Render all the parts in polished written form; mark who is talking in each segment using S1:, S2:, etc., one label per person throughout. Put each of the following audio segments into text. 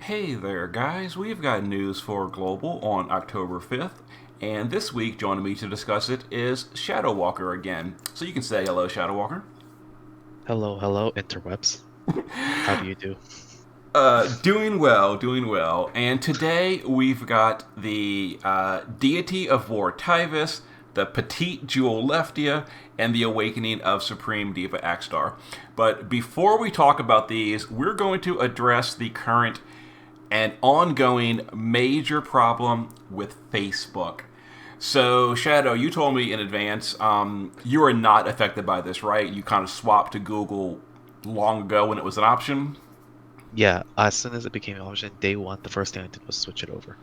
S1: Hey there, guys. We've got news for Global on October 5th, and this week joining me to discuss it is ShadoWalker again. So you can say hello, ShadoWalker.
S2: Hello, hello, interwebs. How do you do?
S1: Doing well, doing well. And today we've got the deity of war Tyvis, the petite jewel Leftia, and the awakening of Supreme Diva Axstar. But before we talk about these, we're going to address the current and ongoing major problem with Facebook. So, Shadow, you told me in advance you are not affected by this, right? You kind of swapped to Google long ago when it was an option.
S2: Yeah, as soon as it became an option, day one, the first thing I did was switch it over.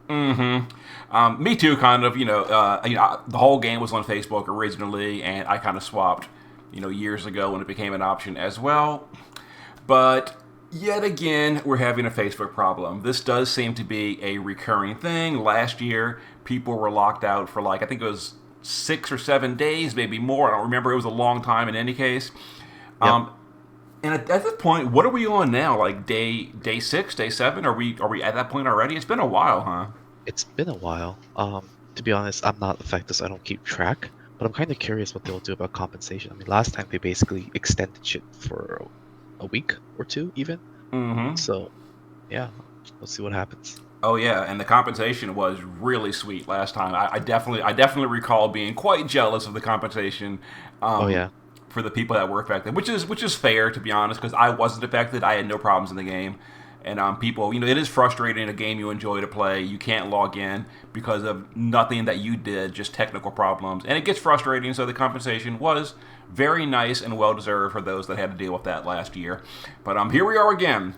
S1: Me too, kind of. The whole game was on Facebook originally, and I kind of swapped, years ago when it became an option as well. But yet again, we're having a Facebook problem. This does seem to be a recurring thing. Last year, people were locked out for I think it was 6 or 7 days, maybe more. I don't remember. It was a long time in any case.
S2: Yep,
S1: Um, and at this point, what are we on now? Like day 6, day 7? Are we at that point already? It's been a while, huh?
S2: it's been a while. To be honest, I'm not affected, so I don't keep track. But I'm kind of curious what they'll do about compensation. I mean, last time they basically extended shit for a week or two, even.
S1: Mm-hmm.
S2: So, yeah, let's see what happens.
S1: Oh yeah, and the compensation was really sweet last time. I definitely recall being quite jealous of the compensation
S2: Oh
S1: um,
S2: yeah,
S1: for the people that were affected, which is fair to be honest, because I wasn't affected. I had no problems in the game, and people, it is frustrating. A game you enjoy to play, you can't log in because of nothing that you did, just technical problems, and it gets frustrating. So the compensation was very nice and well deserved for those that had to deal with that last year. But here we are again.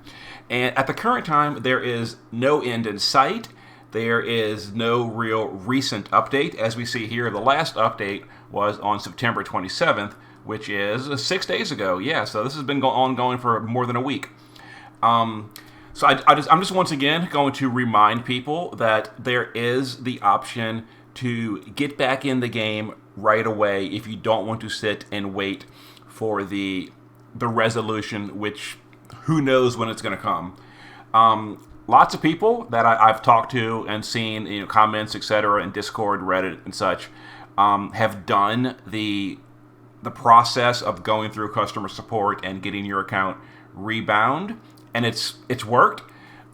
S1: And at the current time, there is no end in sight. There is no real recent update. As we see here, the last update was on September 27th, which is 6 days ago. Yeah, so this has been ongoing for more than a week. So I'm just once again going to remind people that there is the option to get back in the game right away if you don't want to sit and wait for the resolution, which who knows when it's going to come. Lots of people that I've talked to and seen, comments, etc., in Discord, Reddit, and such, have done the process of going through customer support and getting your account rebound, and it's worked.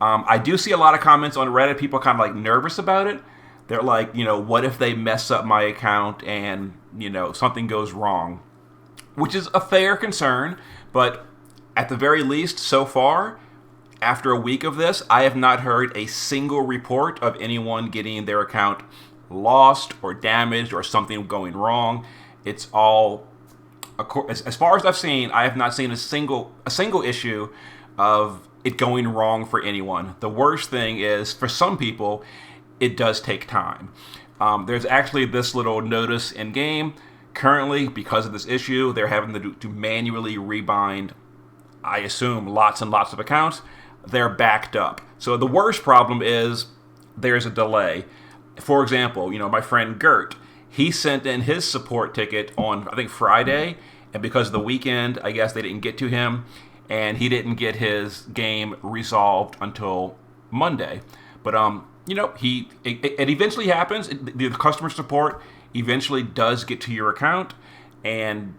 S1: I do see a lot of comments on Reddit. People kind of nervous about it. They're like, what if they mess up my account and something goes wrong, which is a fair concern, but at the very least, so far, after a week of this, I have not heard a single report of anyone getting their account lost or damaged or something going wrong. It's all, as far as I've seen, I have not seen a single issue of it going wrong for anyone. The worst thing is, for some people, it does take time. There's actually this little notice in game. Currently, because of this issue, they're having to manually rebind, I assume, lots and lots of accounts. They're backed up. So the worst problem is there's a delay. For example, my friend Gert, he sent in his support ticket on, I think, Friday, and because of the weekend, I guess they didn't get to him, and he didn't get his game resolved until Monday. But it eventually happens. The customer support eventually does get to your account, and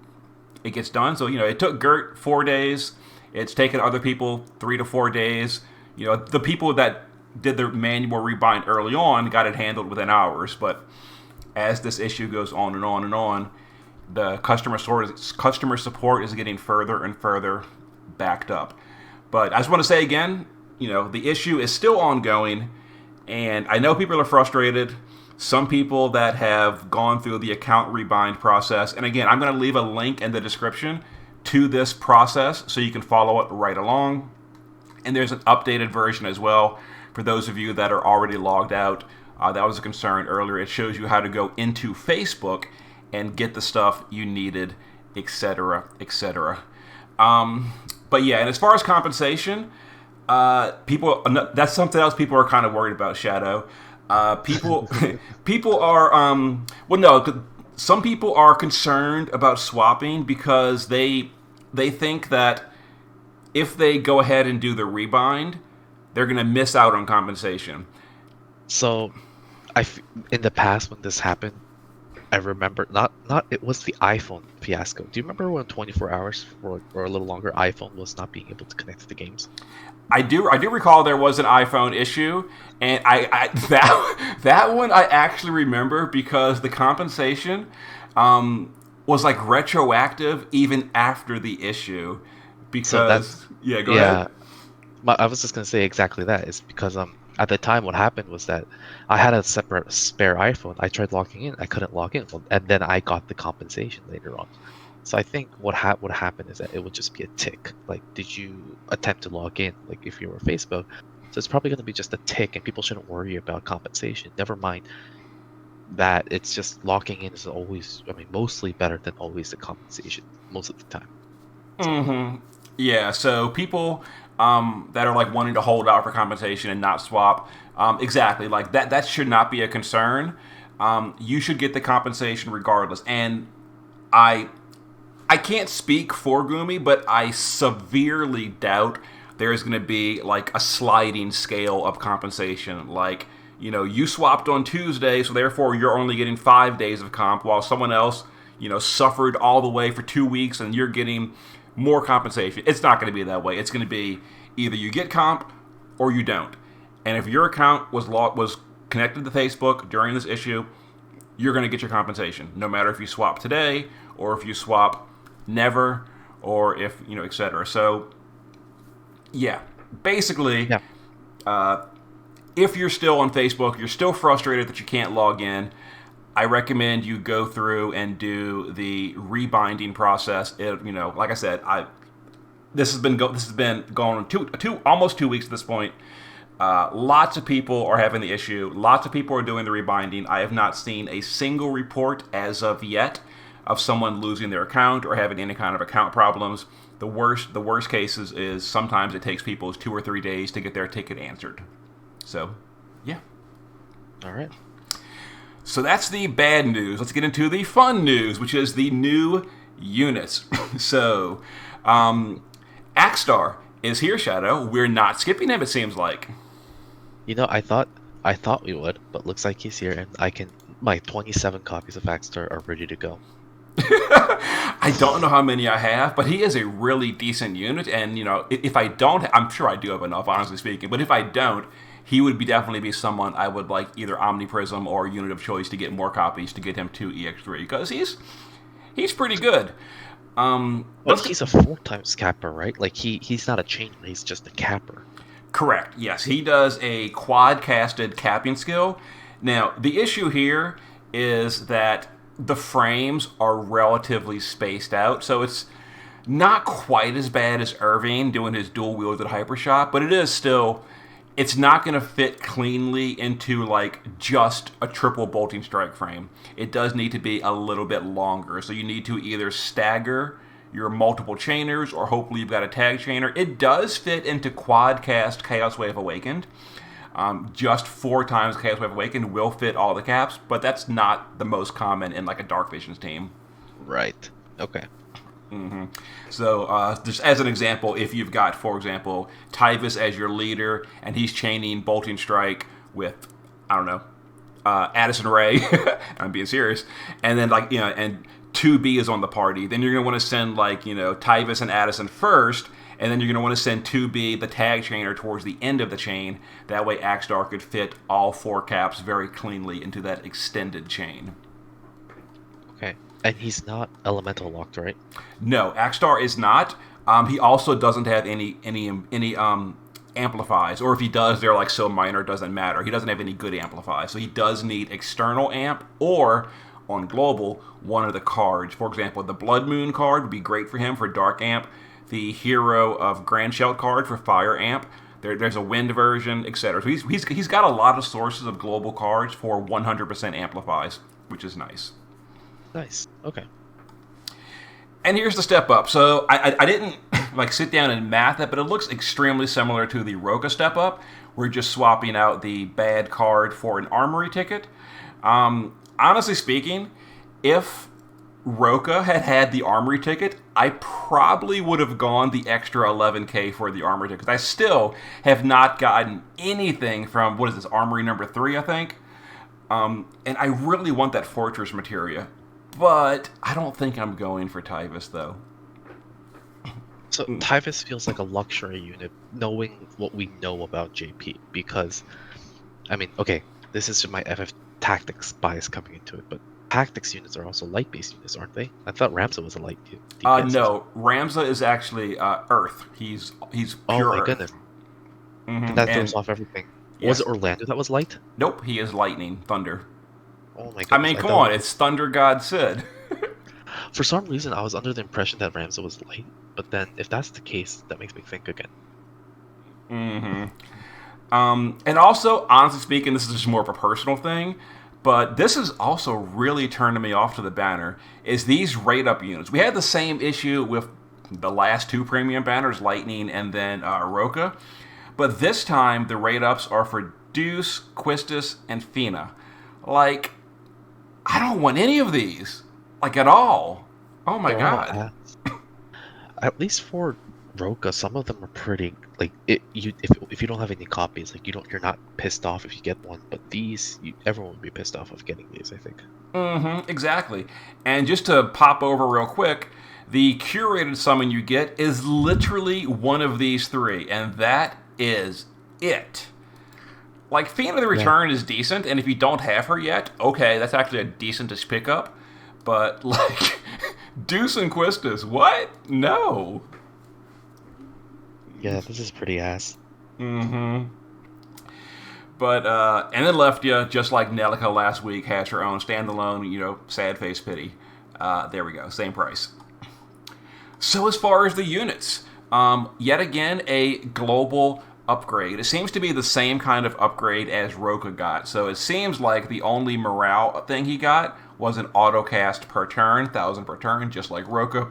S1: it gets done. So it took Gert 4 days. It's taken other people 3 to 4 days. The people that did the manual rebind early on got it handled within hours. But as this issue goes on and on and on, the customer support is getting further and further backed up. But I just want to say again, the issue is still ongoing, and I know people are frustrated. Some people that have gone through the account rebind process, and again, I'm going to leave a link in the description to this process so you can follow it right along. And there's an updated version as well for those of you that are already logged out. That was a concern earlier. It shows you how to go into Facebook and get the stuff you needed, etc., etc. But yeah, and as far as compensation, people, that's something else people are kind of worried about, Shadow. People people are well, no, some people are concerned about swapping because they think that if they go ahead and do the rebind, they're going to miss out on compensation.
S2: So in the past when this happened, I remember not it was the iPhone fiasco. Do you remember when 24 hours or a little longer iPhone was not being able to connect to the games?
S1: I do recall there was an iPhone issue, and I that one I actually remember because the compensation was like retroactive even after the issue.
S2: So
S1: Because
S2: that's
S1: yeah, go ahead.
S2: yeah. I was just gonna say exactly that. Is because at the time what happened was that I had a separate spare iPhone. I tried logging in, I couldn't log in, and then I got the compensation later on. So I think would happen is that it would just be a tick. Like, did you attempt to log in? Like if you were Facebook, so it's probably gonna be just a tick, and people shouldn't worry about compensation. Never mind that it's just logging in is always, I mean, mostly better than always the compensation most of the time. So
S1: Mm-hmm. Yeah, so people that are like wanting to hold out for compensation and not swap, exactly like that. That should not be a concern. You should get the compensation regardless. And I I can't speak for Gumi, but I severely doubt there's going to be like a sliding scale of compensation. Like, you swapped on Tuesday, so therefore you're only getting 5 days of comp, while someone else, suffered all the way for 2 weeks and you're getting more compensation. It's not going to be that way. It's going to be either you get comp or you don't. And if your account was connected to Facebook during this issue, you're going to get your compensation, no matter if you swap today or if you swap never or if, etc. So, yeah, basically,
S2: yeah,
S1: if you're still on Facebook, you're still frustrated that you can't log in, I recommend you go through and do the rebinding process. Like I said, this has been going on almost 2 weeks at this point. Lots of people are having the issue. Lots of people are doing the rebinding. I have not seen a single report as of yet of someone losing their account or having any kind of account problems. The worst cases is sometimes it takes people 2 or 3 days to get their ticket answered. So, yeah.
S2: all right.
S1: So that's the bad news. Let's get into the fun news, which is the new units. So, Axstar is here, Shadow. We're not skipping him, it seems like.
S2: I thought we would, but looks like he's here, and my 27 copies of Vaxstar are ready to go.
S1: I don't know how many I have, but he is a really decent unit. And if I don't, I'm sure I do have enough, honestly speaking. But if I don't, he would definitely be someone I would like either Omniprism or Unit of Choice to get more copies to get him to EX3 because he's pretty good.
S2: But he's a 4 times capper, right? Like he's not a changer, he's just a capper.
S1: Correct. Yes, he does a quad-casted capping skill. Now, the issue here is that the frames are relatively spaced out, so it's not quite as bad as Irving doing his dual-wielded hypershot, but it is still. It's not going to fit cleanly into like just a triple bolting strike frame. It does need to be a little bit longer, so you need to either stagger your multiple chainers, or hopefully you've got a tag chainer. It does fit into quad cast Chaos Wave Awakened. Just 4 times Chaos Wave Awakened will fit all the caps, but that's not the most common in like a Dark Visions team.
S2: Right. Okay.
S1: Mm-hmm. So, just as an example, if you've got, for example, Tyvis as your leader, and he's chaining Bolting Strike with, I don't know, Addison Ray, I'm being serious, and then and 2B is on the party, then you're going to want to send Tyvis and Addison first, and then you're going to want to send 2B, the tag chainer, towards the end of the chain. That way Axstar could fit all 4 caps very cleanly into that extended chain.
S2: Okay. And he's not elemental locked, right?
S1: No, Axstar is not. He also doesn't have any amplifies, or if he does, they're like so minor it doesn't matter. He doesn't have any good amplifies, so he does need external amp, or on global, one of the cards. For example, the Blood Moon card would be great for him for dark amp. The Hero of Grand Shelt card for fire amp. There's a wind version, etc. So he's got a lot of sources of global cards for 100% amplifies, which is nice.
S2: Nice. Okay.
S1: And here's the step up. So I didn't sit down and math it, but it looks extremely similar to the Roka step up. We're just swapping out the bad card for an armory ticket. Honestly speaking, if Roka had the armory ticket, I probably would have gone the extra 11K for the armory ticket. I still have not gotten anything from, what is this, armory number 3, I think? And I really want that fortress materia. But I don't think I'm going for Tyvis, though.
S2: So Tyvis feels like a luxury unit, knowing what we know about JP. Because, I mean, okay, this is my FF tactics bias coming into it, but tactics units are also light-based units, aren't they? I thought Ramza was a light DPS.
S1: No, Ramza is actually Earth. He's
S2: Oh
S1: pure
S2: my
S1: Earth.
S2: goodness,
S1: Mm-hmm.
S2: that throws off everything. Was
S1: Yes.
S2: it Orlando that was light?
S1: Nope, he is lightning, thunder.
S2: Oh my goodness.
S1: I mean, come on, it's Thunder God Sid.
S2: For some reason, I was under the impression that Ramza was light, but then if that's the case, that makes me think again.
S1: And also, honestly speaking, this is just more of a personal thing, but this is also really turning me off to the banner, is these rate-up units. We had the same issue with the last 2 premium banners, Lightning and then Roka, but this time the rate-ups are for Deuce, Quistis, and Fina. Like, I don't want any of these, like, at all. Oh my god.
S2: At least for Roka, some of them are pretty like if you don't have any copies, like you're not pissed off if you get one, but these everyone would be pissed off of getting these, I think.
S1: Exactly. And just to pop over real quick, the curated summon you get is literally one of these 3, and that is it. Like, Fiend the Return is decent, and if you don't have her yet, okay, that's actually a decentish pickup. But, like, Deuce and Quistis, what? No.
S2: Yeah, this is pretty ass.
S1: But, and then Leftia, just like Nelica last week, has her own standalone, sad face pity. There we go, same price. So as far as the units, yet again, a global upgrade. It seems to be the same kind of upgrade as Roka got. So it seems like the only morale thing he got was an autocast per turn, 1,000 per turn, just like Roka.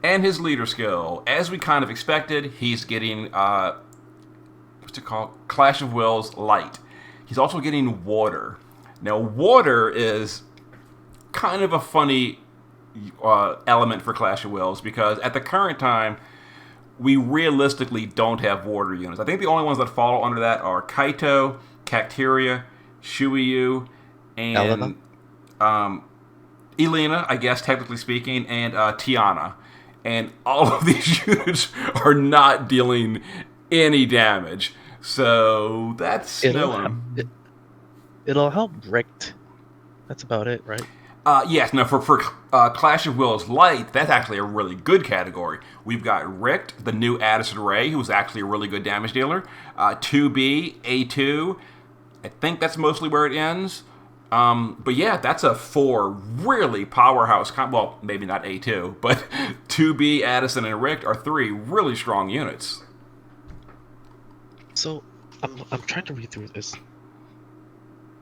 S1: And his leader skill. As we kind of expected, he's getting, what's it called? Clash of Wills Light. He's also getting Water. Now, Water is kind of a funny element for Clash of Wills, because at the current time, we realistically don't have water units. I think the only ones that fall under that are Kaito, Cacteria, Shuiyu, and Elena, I guess, technically speaking, and Tiana. And all of these units are not dealing any damage. So that's
S2: It'll help Richt. That's about it, right?
S1: Yes, no, for Clash of Wills Light, that's actually a really good category. We've got Richt, the new Addison Ray, who's actually a really good damage dealer. 2B, A2, I think that's mostly where it ends. But yeah, that's a 4 really powerhouse, well, maybe not A2, but 2B, Addison, and Richt are 3 really strong units.
S2: So, I'm trying to read through this.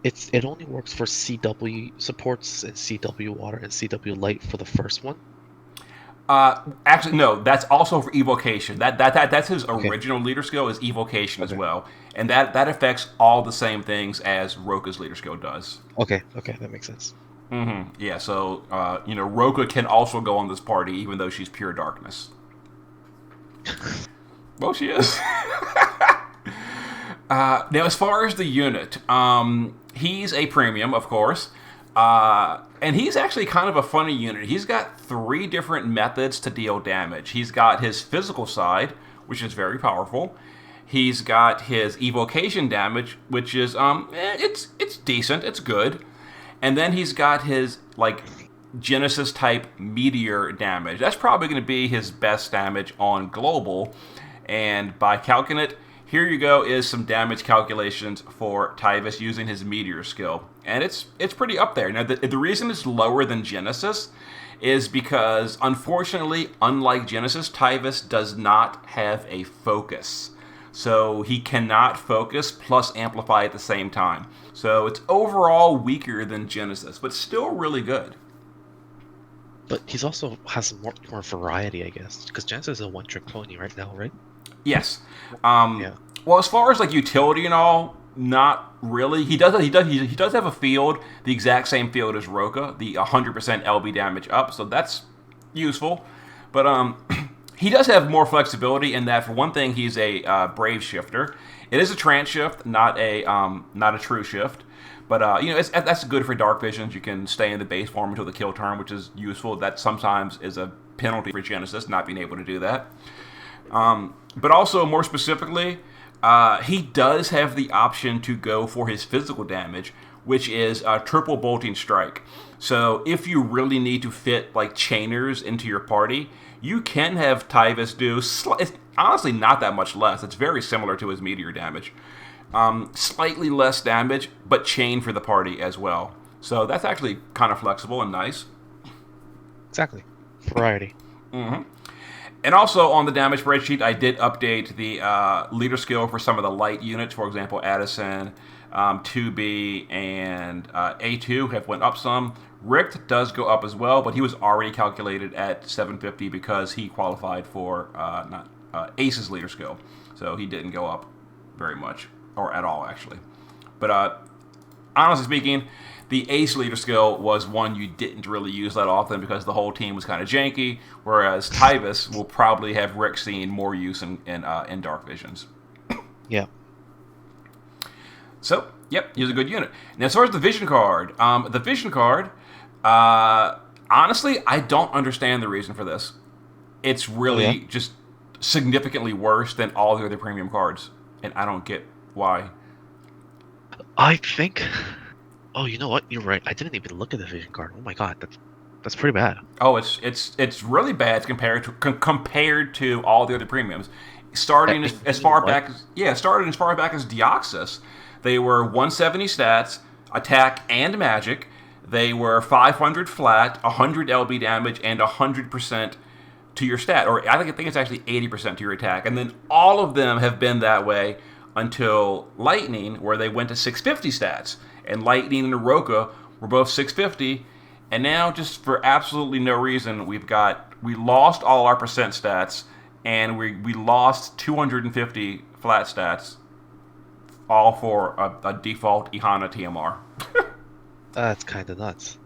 S2: It only works for CW supports and CW Water and CW Light for the first one.
S1: Actually, no. That's also for evocation. That's his original leader skill is evocation as well, and that affects all the same things as Roka's leader skill does.
S2: Okay, that makes sense.
S1: Yeah. So Roka can also go on this party even though she's pure darkness. Well, she is. Now, as far as the unit, he's a premium, of course. And he's actually kind of a funny unit. He's got 3 different methods to deal damage. He's got his physical side, which is very powerful. He's got his evocation damage, which is it's decent, it's good. And then he's got his Genesis type meteor damage. That's probably going to be his best damage on global. And by calculating it, here you go is some damage calculations for Tyvis using his meteor skill. And it's pretty up there. Now, the reason it's lower than Genesis is because, unfortunately, unlike Genesis, Tyvis does not have a focus. So he cannot focus plus amplify at the same time. So it's overall weaker than Genesis, but still really good.
S2: But he's also has more variety, I guess, because Genesis is a one-trick pony right now, right?
S1: Yes. Well, as far as utility and all, Not really. He does have a field, the exact same field as Roka, the 100% LB damage up, so that's useful. But he does have more flexibility in that, for one thing, he's a brave shifter. It is a trance shift, not a true shift. But that's good for dark visions. You can stay in the base form until the kill turn, which is useful. That sometimes is a penalty for Genesis not being able to do that. But also, more specifically, he does have the option to go for his physical damage, which is triple bolting strike. So if you really need to fit like chainers into your party, you can have Tyvis do it's honestly not that much less. It's very similar to his meteor damage. Slightly less damage, but chain for the party as well. So that's actually kind of flexible and nice.
S2: Exactly. Variety.
S1: Mm-hmm. And also on the damage spreadsheet, I did update the leader skill for some of the light units. For example, Addison, 2B, and A2 have went up some. Richt does go up as well, but he was already calculated at 750 because he qualified for Ace's leader skill. So he didn't go up very much, or at all, actually. But honestly speaking, the Ace leader skill was one you didn't really use that often because the whole team was kind of janky, whereas Tyvis will probably have Rick seeing more use in Dark Visions.
S2: Yeah.
S1: So, yep, he's a good unit. Now, as far as the Vision card, honestly, I don't understand the reason for this. It's really just significantly worse than all the other premium cards, and I don't get why.
S2: I think... Oh, you know what? You're right. I didn't even look at the Vision card. Oh my god, that's pretty bad.
S1: Oh, it's really bad compared to all the other premiums. Starting as far back as Deoxys, they were 170 stats, attack and magic. They were 500 flat, 100 LB damage, and 100% to your stat, or I think it's actually 80% to your attack. And then all of them have been that way until Lightning, where they went to 650 stats. And Lightning and Aroka were both 650, and now just for absolutely no reason, we lost all our percent stats, and we lost 250 flat stats, all for a default Ihana TMR.
S2: That's kind of nuts.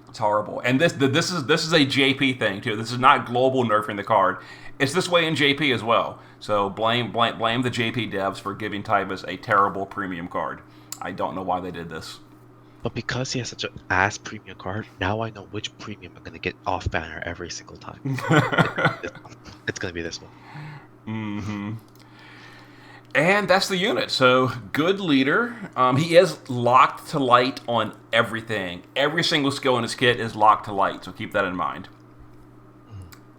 S1: It's horrible, and this is a JP thing too. This is not global nerfing the card. It's this way in JP as well. So blame the JP devs for giving Tyvis a terrible premium card. I don't know why they did this.
S2: But because he has such an ass premium card, now I know which premium I'm going to get off banner every single time. It's going to be this one.
S1: Mm-hmm. And that's the unit. So, good leader. He is locked to light on everything. Every single skill in his kit is locked to light, so keep that in mind.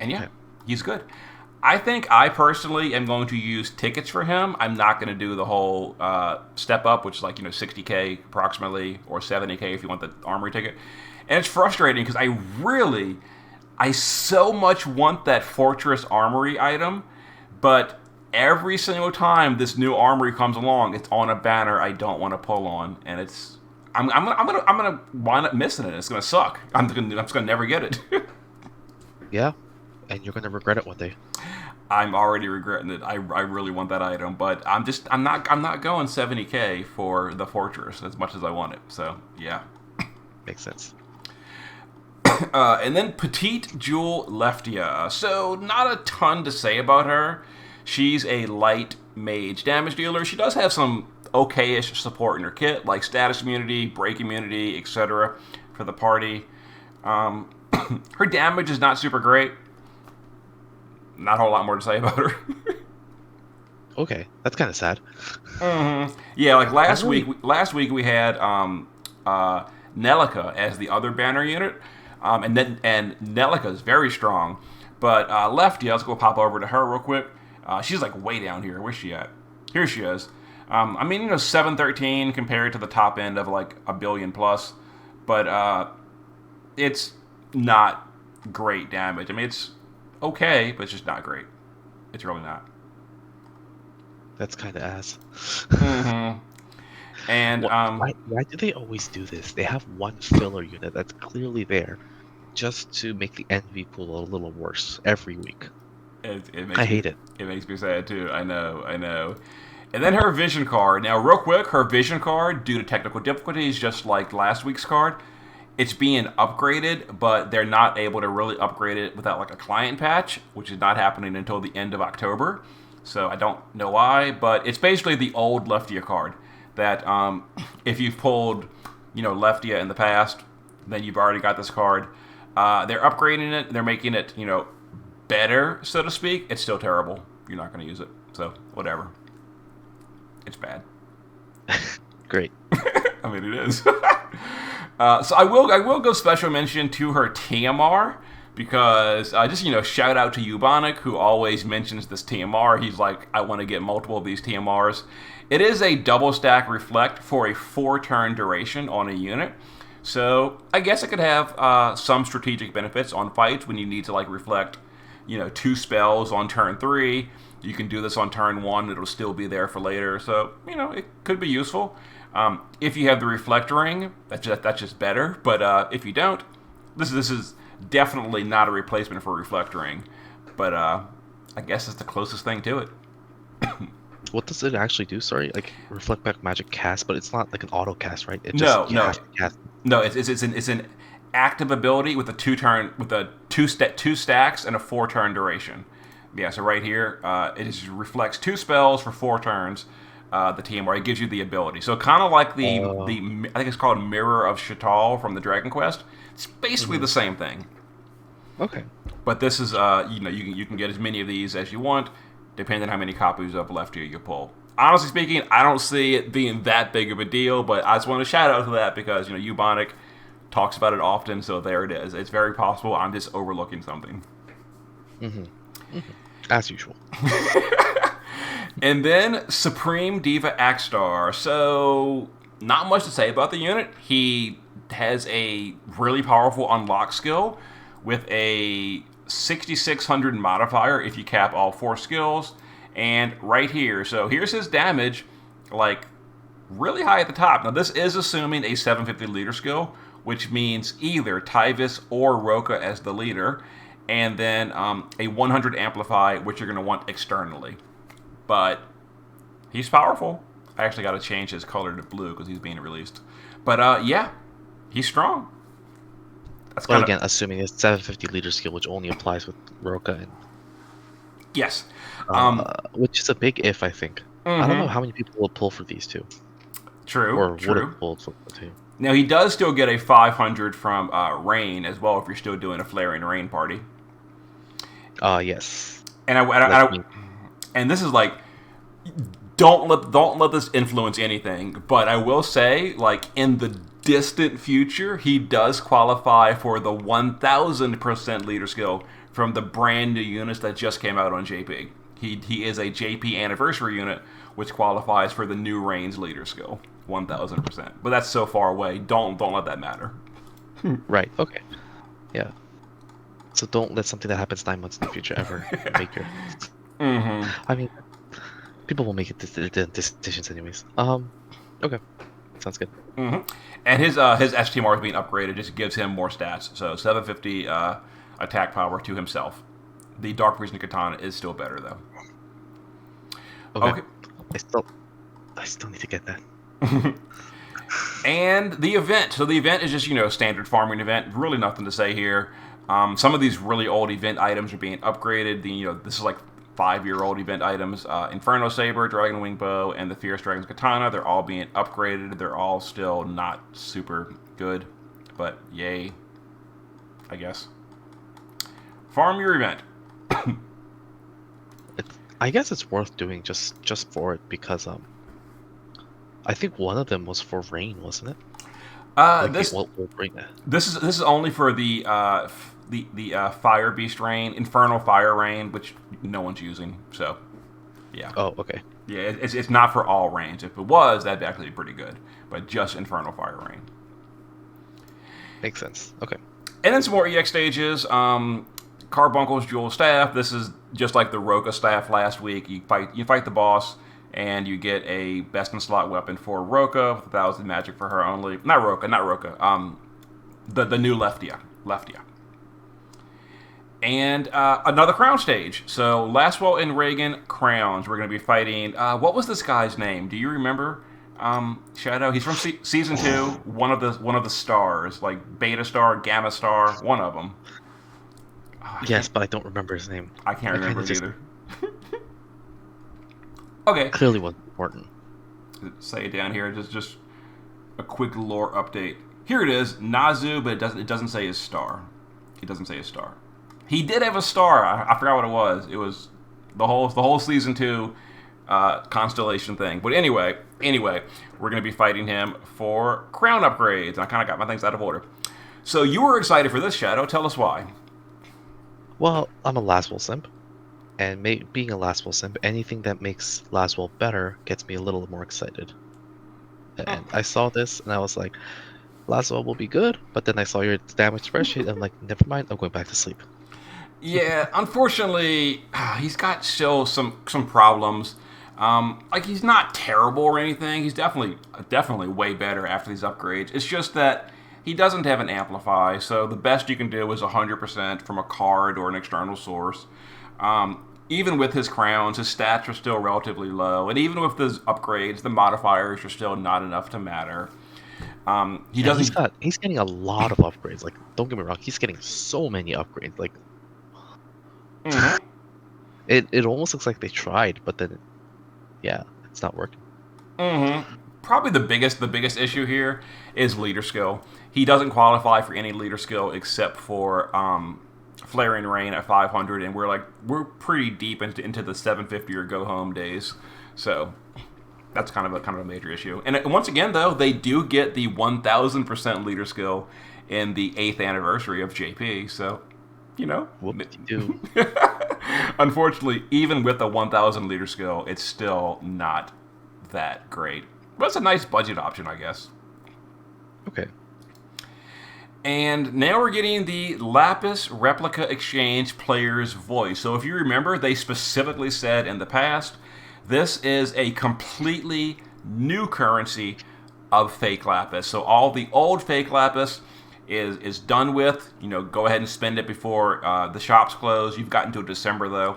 S1: And yeah, he's good. I think I personally am going to use tickets for him. I'm not going to do the whole step up, which is like 60k approximately, or 70k if you want the armory ticket. And it's frustrating because I so much want that Fortress Armory item, but every single time this new armory comes along, it's on a banner I don't want to pull on, and I'm gonna wind up missing it. It's gonna suck. I'm just gonna never get it.
S2: Yeah. And you're gonna regret it one day.
S1: I'm already regretting it. I really want that item, but I'm not going 70k for the Fortress as much as I want it. So yeah,
S2: makes sense.
S1: And then Petite Jewel Leftia. So not a ton to say about her. She's a light mage damage dealer. She does have some okay-ish support in her kit, like status immunity, break immunity, etc. for the party. Her damage is not super great. Not a whole lot more to say about her.
S2: Okay, that's kind of sad.
S1: Mm-hmm. Yeah, like last week we had Nelica as the other banner unit, and Nelica is very strong. But Lefty, let's go pop over to her real quick. She's like way down here. Where's she at? Here she is. 713 compared to the top end of like a billion plus, but it's not great damage. I mean, it's okay, but it's just not great. It's really not.
S2: That's kind of ass.
S1: Mm-hmm. And
S2: why do they always do this? They have one filler unit that's clearly there, just to make the NV pool a little worse every week. I hate it.
S1: It makes me sad too. I know. And then her vision card. Now, real quick, her vision card, due to technical difficulties, just like last week's card, it's being upgraded, but they're not able to really upgrade it without like a client patch, which is not happening until the end of October. So I don't know why, but it's basically the old Leftia card that if you've pulled, Leftia in the past, then you've already got this card. They're upgrading it. They're making it, better, so to speak. It's still terrible. You're not going to use it. So, whatever. It's bad.
S2: Great.
S1: I mean, it is. So I will go special mention to her TMR because just shout out to Ubonic, who always mentions this TMR. He's like, I want to get multiple of these TMRs. It is a double stack reflect for a 4-turn duration on a unit. So I guess it could have some strategic benefits on fights when you need to like reflect, 2 spells on turn 3. You can do this on turn 1. It'll still be there for later. So, it could be useful. If you have the reflect ring, that's just better. But if you don't, this is definitely not a replacement for reflect ring. But I guess it's the closest thing to it.
S2: What does it actually do? Sorry, like reflect back magic cast, but it's not like an auto cast, right? It
S1: No.
S2: cast.
S1: No, it's an active ability with a 2-turn with a 2 stacks and a 4-turn duration. Yeah, so right here, it just reflects 2 spells for 4 turns. The TMR, it gives you the ability. So kind of like the I think it's called Mirror of Shatal from the Dragon Quest. It's basically the same thing.
S2: Okay.
S1: But this is you can get as many of these as you want, depending on how many copies of Leftia you pull. Honestly speaking, I don't see it being that big of a deal, but I just want to shout out to that because Ubonic talks about it often, so there it is. It's very possible I'm just overlooking something.
S2: As usual.
S1: And then Supreme Diva Axstar. So, not much to say about the unit. He has a really powerful unlock skill with a 6600 modifier if you cap all 4 skills. And right here, so here's his damage, like really high at the top. Now, this is assuming a 750 leader skill, which means either Tyvis or Roka as the leader, and then a 100 amplify, which you're going to want externally. But he's powerful. I actually got to change his color to blue because he's being released. But yeah, he's strong.
S2: That's but again, assuming it's 750 leader skill, which only applies with Roka. And,
S1: yes.
S2: Which is a big if, I think. I don't know how many people will pull for these two.
S1: True.
S2: Or would have pulled for the two.
S1: Now, he does still get a 500 from Rain as well if you're still doing a Flaring Rain party.
S2: Yes.
S1: And this is like, don't let this influence anything. But I will say, like in the distant future, he does qualify for the 1000% leader skill from the brand new units that just came out on JP. He is a JP anniversary unit, which qualifies for the new Reigns leader skill, 1000%. But that's so far away. Don't let that matter.
S2: Right. Okay. Yeah. So don't let something that happens 9 months in the future ever make your. I mean, people will make decisions anyways. Okay, sounds good.
S1: And his STMR is being upgraded. Just gives him more stats. So 750 attack power to himself. The Dark Prison Katana is still better though.
S2: Okay. I still need to get that.
S1: And the event. So the event is just standard farming event. Really nothing to say here. Some of these really old event items are being upgraded. This is like 5-year-old event items. Inferno Saber, Dragon Wing Bow, and the Fierce Dragon's Katana. They're all being upgraded. They're all still not super good, but yay, I guess. Farm your event.
S2: I guess it's worth doing just for it because I think one of them was for rain, wasn't it? This
S1: is only for the Fire Beast Rain, Infernal Fire Rain, which no one's using. So, yeah.
S2: Oh, okay.
S1: Yeah, it's not for all rains. If it was, that'd actually be pretty good. But just Infernal Fire Rain.
S2: Makes sense. Okay.
S1: And then some more EX stages. Carbuncle's Jewel Staff. This is just like the Roka Staff last week. You fight the boss, and you get a best in slot weapon for Roka with 1,000 magic for her only. Not Roka. The new Leftia. And another crown stage. So Lastwell and Reagan crowns. We're going to be fighting. What was this guy's name? Do you remember? Shadow. He's from season two. One of the stars, like Beta Star, Gamma Star. One of them. Oh, I
S2: Yes,
S1: can't.
S2: but I don't remember his name.
S1: I can't
S2: I kind
S1: remember
S2: of
S1: it
S2: just
S1: either. Okay.
S2: clearly wasn't important.
S1: Say it down here. Just a quick lore update. Here it is, Nazu, but it doesn't say his star. It doesn't say his star. He did have a star. I forgot what it was. It was the whole season two constellation thing. But anyway, we're gonna be fighting him for crown upgrades. I kind of got my things out of order. So you were excited for this, Shadow. Tell us why.
S2: Well, I'm a Laswell simp, and being a Laswell simp, anything that makes Laswell better gets me a little more excited. And I saw this, and I was like, Laswell will be good, but then I saw your damage spreadsheet, and I'm like, never mind, I'm going back to sleep.
S1: Yeah, unfortunately, he's got still some problems. Like he's not terrible or anything. He's definitely way better after these upgrades. It's just that he doesn't have an amplify, so the best you can do is 100% from a card or an external source. Even with his crowns, his stats are still relatively low, and even with his upgrades, the modifiers are still not enough to matter. He
S2: And
S1: doesn't.
S2: he's getting a lot of upgrades. Like, don't get me wrong, he's getting so many upgrades. Like,
S1: Mhm.
S2: it almost looks like they tried, but then, yeah, it's not working.
S1: Probably the biggest issue here is leader skill. He doesn't qualify for any leader skill except for Flaring Rain at 500, and we're pretty deep into the 750 or go home days. So that's kind of a major issue. And once again, though, they do get the 1,000% leader skill in the 8th anniversary of JP. So you know.
S2: Whoop-de-doo.
S1: Unfortunately, even with the 1,000 leader skill, it's still not that great. But it's a nice budget option, I guess.
S2: Okay.
S1: And now we're getting the Lapis Replica Exchange player's voice. So if you remember, they specifically said in the past, this is a completely new currency of fake Lapis. So all the old fake Lapis is done with. Go ahead and spend it before the shops close. You've got until December though.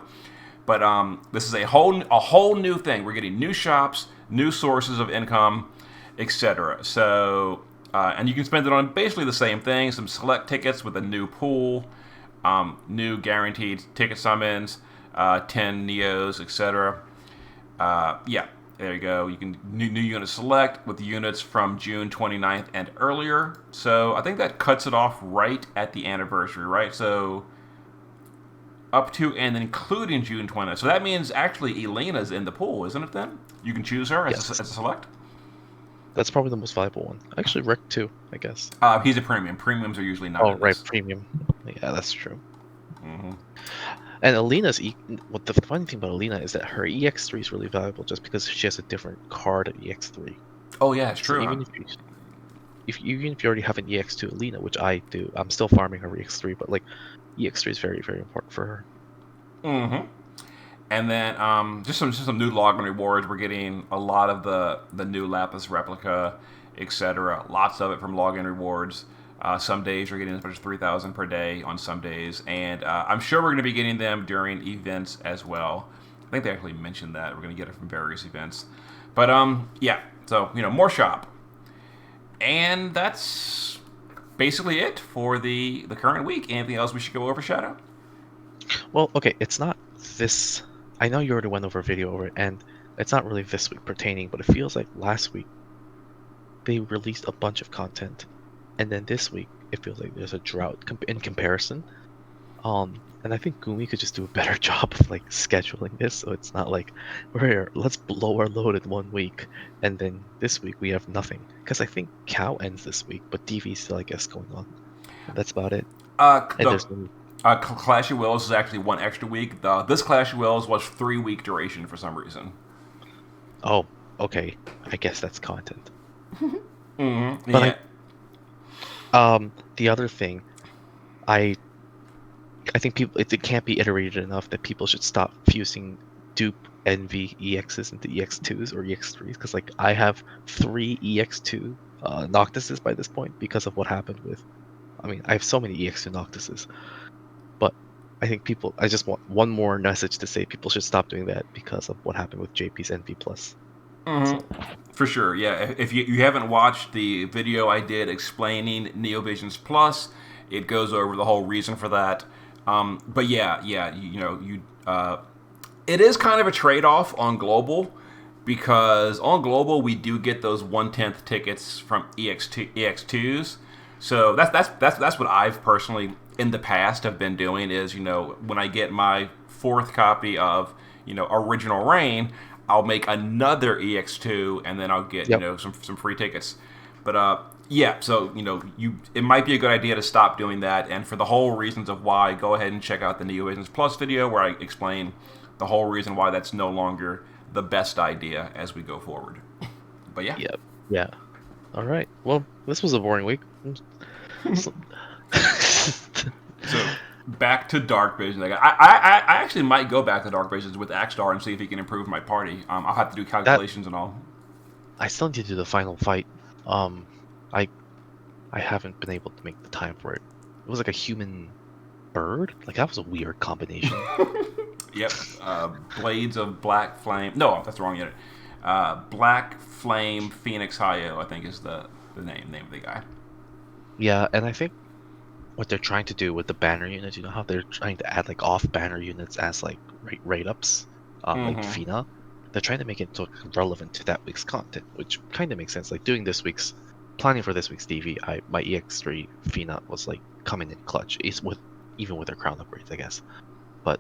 S1: But this is a whole new thing. We're getting new shops, new sources of income, etc. So and you can spend it on basically the same thing. Some select tickets with a new pool, new guaranteed ticket summons, 10 Neos, etc. Yeah, there you go. You can new unit select with the units from June 29th and earlier. So I think that cuts it off right at the anniversary, right? So up to and including June 20th. So that means actually Elena's in the pool, isn't it then? You can choose her
S2: Yes.
S1: as a select?
S2: That's probably the most valuable one. Actually, Rick too, I guess.
S1: He's a premium. Premiums are usually not
S2: Oh,
S1: in
S2: right,
S1: this.
S2: premium. Yeah, that's true.
S1: Hmm.
S2: And Alina's what the funny thing about Alina is that her EX3 is really valuable just because she has a different card at EX3.
S1: Oh yeah, it's
S2: So
S1: true. Huh?
S2: even if you already have an EX2 Alina, which I do, I'm still farming her EX3, but like EX3 is very, very important for her.
S1: Mm-hmm. And then just some new login rewards. We're getting a lot of the new Lapis replica, etc. Lots of it from login rewards. Some days you're getting as much as 3,000 per day on some days, and I'm sure we're going to be getting them during events as well. I think they actually mentioned that we're going to get it from various events. But yeah. So more shop, and that's basically it for the current week. Anything else we should go over, Shadow?
S2: Well, okay, it's not this. I know you already went over a video over it, and it's not really this week pertaining, but it feels like last week they released a bunch of content, and then this week it feels like there's a drought in comparison. And I think Gumi could just do a better job of like scheduling this, so it's not like let's blow our load in 1 week, and then this week we have nothing. Because I think Cow ends this week, but DV still I guess going on. And that's about it. And
S1: The
S2: there's no
S1: Clash of Wills is actually one extra week. This Clash of Wills was 3 week duration for some reason.
S2: Oh, okay. I guess that's content.
S1: Mm-hmm.
S2: But
S1: Yeah.
S2: the other thing, I think people it can't be iterated enough that people should stop fusing dupe envy EXs into EX2s or EX3s because like I have 3 EX2 Noctises by this point because of what happened with. I mean, I have so many EX2 Noctises, but I think people. I just want one more message to say people should stop doing that because of what happened with JP's NV Plus. So
S1: For sure, yeah. If you haven't watched the video I did explaining NeoVisions Plus, it goes over the whole reason for that. But yeah, it is kind of a trade off on global because on global we do get those 1/10 tickets from EX2s. So that's what I've personally in the past have been doing is when I get my fourth copy of Original Rain, I'll make another EX2 and then I'll get
S2: yep.
S1: some free tickets. But yeah, so it might be a good idea to stop doing that, and for the whole reasons of why, go ahead and check out the NeoVisions Plus video where I explain the whole reason why that's no longer the best idea as we go forward. But yeah.
S2: Yep. Yeah. All right. Well, this was a boring week. So,
S1: So back to Dark Visions. I actually might go back to Dark Visions with Axstar and see if he can improve my party. I'll have to do calculations and all.
S2: I still need to do the final fight. I haven't been able to make the time for it. It was like a human bird. Like that was a weird combination.
S1: Yep. Blades of Black Flame. No, that's the wrong unit. Black Flame Phoenix Hayo, I think is the name of the guy.
S2: Yeah, and I think what they're trying to do with the banner units, you know how they're trying to add like off banner units as like rate ups, like Fina. They're trying to make it relevant to that week's content, which kind of makes sense. Like doing planning for this week's DV, my EX3 Fina was like coming in clutch. Even with their crown upgrades, I guess. But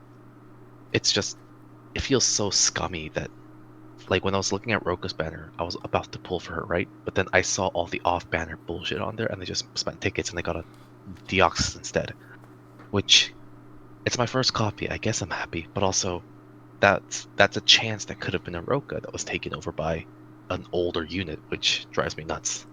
S2: it's just, it feels so scummy that, like when I was looking at Roka's banner, I was about to pull for her, right? But then I saw all the off banner bullshit on there, and they just spent tickets and they got a Deoxys instead. Which, it's my first copy. I guess I'm happy, but also, that's a chance that could have been a Roka that was taken over by an older unit, which drives me nuts.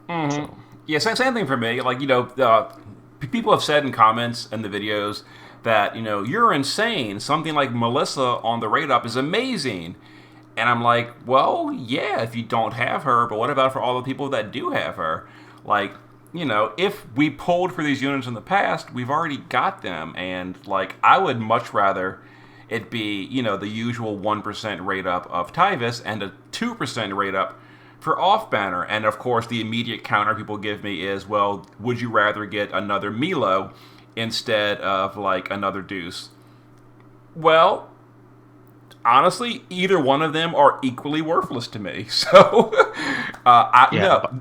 S2: So.
S1: Yeah, same thing for me. Like people have said in comments and the videos that you're insane. Something like Melissa on the rate up is amazing, and I'm like, well, yeah, if you don't have her, but what about for all the people that do have her? Like, if we pulled for these units in the past, we've already got them, and like I would much rather it be the usual 1% rate up of Tyvis and a 2% rate up for off banner. And of course, the immediate counter people give me is, well, would you rather get another Milo instead of like another Deuce? Well, honestly, either one of them are equally worthless to me. So, no.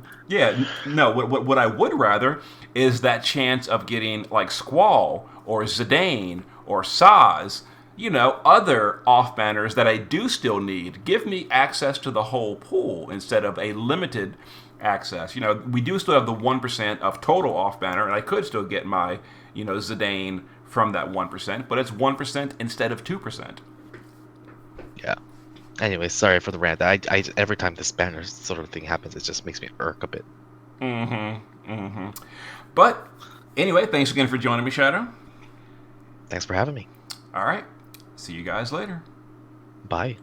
S1: What I would rather is that chance of getting like Squall or Zidane or Saz, other off banners that I do still need. Give me access to the whole pool instead of a limited access. We do still have the 1% of total off banner, and I could still get my, Zidane from that 1%, but it's 1% instead of 2%.
S2: Yeah. Anyway, sorry for the rant. I every time this banner sort of thing happens, it just makes me irk a bit.
S1: But anyway, thanks again for joining me, Shadow.
S2: Thanks for having me.
S1: All right. See you guys later.
S2: Bye.